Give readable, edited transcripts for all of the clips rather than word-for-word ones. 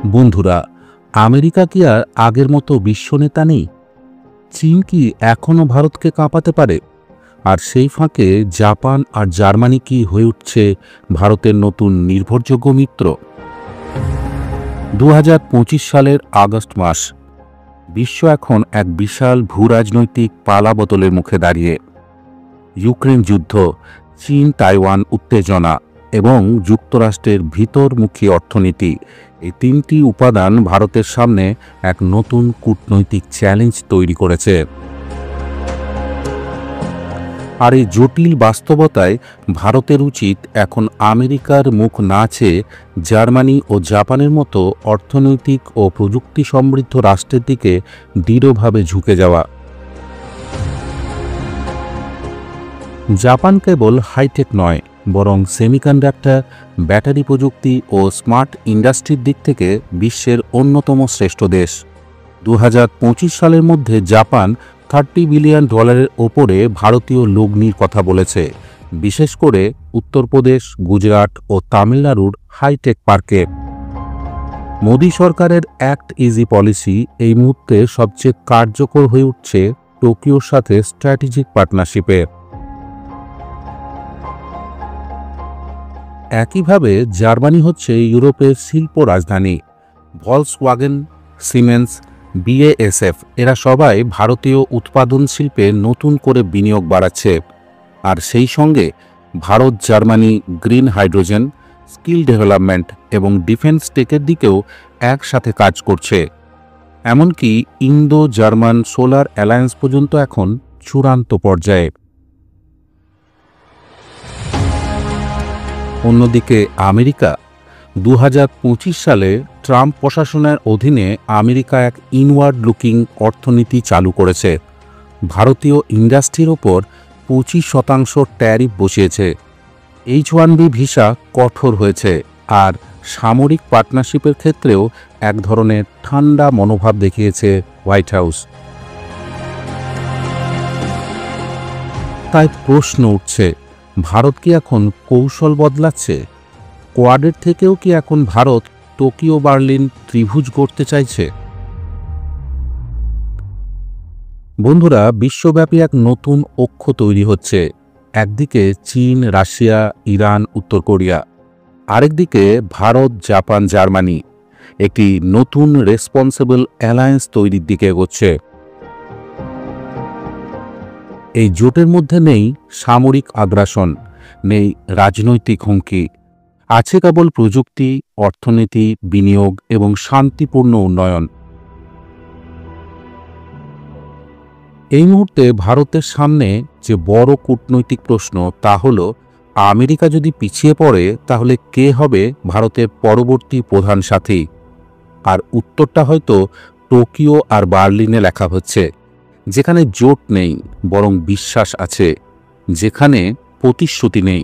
বন্ধুরা, আমেরিকা কি আর আগের মতো বিশ্বনেতা নেই? চীন কি এখনও ভারতকে কাঁপাতে পারে? আর সেই ফাঁকে জাপান আর জার্মানি কি হয়ে উঠছে ভারতের নতুন নির্ভরযোগ্য মিত্র? 2025 সালের আগস্ট মাস। বিশ্ব এখন এক বিশাল ভূরাজনৈতিক পালাবদলের মুখে দাঁড়িয়ে। ইউক্রেন যুদ্ধ, চীন তাইওয়ান উত্তেজনা এবং যুক্তরাষ্ট্রের ভিতরমুখী অর্থনীতি, এই তিনটি উপাদান ভারতের সামনে এক নতুন কূটনৈতিক চ্যালেঞ্জ তৈরি করেছে। আর এই জটিল বাস্তবতায় ভারতের উচিত এখন আমেরিকার মুখ না চেয়ে জার্মানি ও জাপানের মতো অর্থনৈতিক ও প্রযুক্তি সমৃদ্ধ রাষ্ট্রের দিকে দৃঢ়ভাবে ঝুঁকে যাওয়া। জাপান কেবল হাইটেক নয়, বরং সেমিকন্ডাক্টর, ব্যাটারি প্রযুক্তি ও স্মার্ট ইন্ডাস্ট্রির দিক থেকে বিশ্বের অন্যতম শ্রেষ্ঠ দেশ। 2025 সালের মধ্যে জাপান $30 বিলিয়ন ওপরে ভারতীয় লগ্নির কথা বলেছে, বিশেষ করে উত্তরপ্রদেশ, গুজরাট ও তামিলনাড়ুর হাইটেক পার্কে। মোদী সরকারের অ্যাক্ট ইজি পলিসি এই মুহূর্তে সবচেয়ে কার্যকর হয়ে উঠছে টোকিওর সাথে স্ট্র্যাটেজিক পার্টনারশিপে। একইভাবে জার্মানি হচ্ছে ইউরোপের শিল্প রাজধানী। ভলক্সওয়াগন, সিমেন্স, BASF এরা সবাই ভারতীয় উৎপাদন শিল্পে নতুন করে বিনিয়োগ বাড়াচ্ছে। আর সেই সঙ্গে Bharat Germany green hydrogen, skill development এবং ডিফেন্স টেকের দিকেও একসাথে কাজ করছে। এমনকি ইন্দো জার্মান সোলার অ্যালায়েন্স পর্যন্ত এখন চূড়ান্ত পর্যায়ে। অন্যদিকে আমেরিকা 2025 সালে ট্রাম্প প্রশাসনের অধীনে আমেরিকা এক ইনওয়ার্ড লুকিং অর্থনীতি চালু করেছে। ভারতীয় ইন্ডাস্ট্রির ওপর 25% ট্যারিফ বসিয়েছে। H-1B ভিসা কঠোর হয়েছে, আর সামরিক পার্টনারশিপের ক্ষেত্রেও এক ধরনের ঠান্ডা মনোভাব দেখিয়েছে হোয়াইট হাউস। তাই প্রশ্ন উঠছে, ভারত কি এখন কৌশল বদলাচ্ছে? কোয়াডের থেকেও কি এখন ভারত টোকিও বার্লিন ত্রিভুজ গড়তে চাইছে? বন্ধুরা, বিশ্বব্যাপী এক নতুন অক্ষ তৈরি হচ্ছে। একদিকে চীন, রাশিয়া, ইরান, উত্তর কোরিয়া, আরেকদিকে ভারত, জাপান, জার্মানি একটি নতুন রেসপন্সিবল অ্যালায়েন্স তৈরির দিকে এগোচ্ছে। এই জোটের মধ্যে নেই সামরিক আগ্রাসন, নেই রাজনৈতিক হুমকি, আছে কেবল প্রযুক্তি, অর্থনীতি, বিনিয়োগ এবং শান্তিপূর্ণ উন্নয়ন। এই মুহূর্তে ভারতের সামনে যে বড় কূটনৈতিক প্রশ্ন তা হল, আমেরিকা যদি পিছিয়ে পড়ে তাহলে কে হবে ভারতের পরবর্তী প্রধান সাথী? আর উত্তরটা হয়তো টোকিও আর বার্লিনে লেখা হচ্ছে, যেখানে জোট নেই বরং বিশ্বাস আছে, যেখানে প্রতিশ্রুতি নেই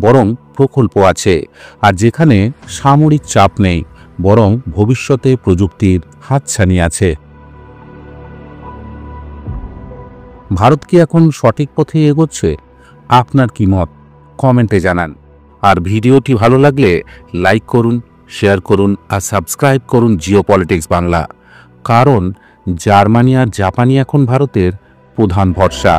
বরং প্রকল্প আছে, আর যেখানে সামরিক চাপ নেই বরং ভবিষ্যতে প্রযুক্তির হাতছানি আছে। ভারত কি এখন সঠিক পথে এগোচ্ছে? আপনার কি মত? কমেন্টে জানান। আর ভিডিওটি ভালো লাগলে লাইক করুন, শেয়ার করুন আর সাবস্ক্রাইব করুন জিওপলিটিক্স বাংলা, কারণ জার্মানি আর জাপানি এখন ভারতের প্রধান ভরসা।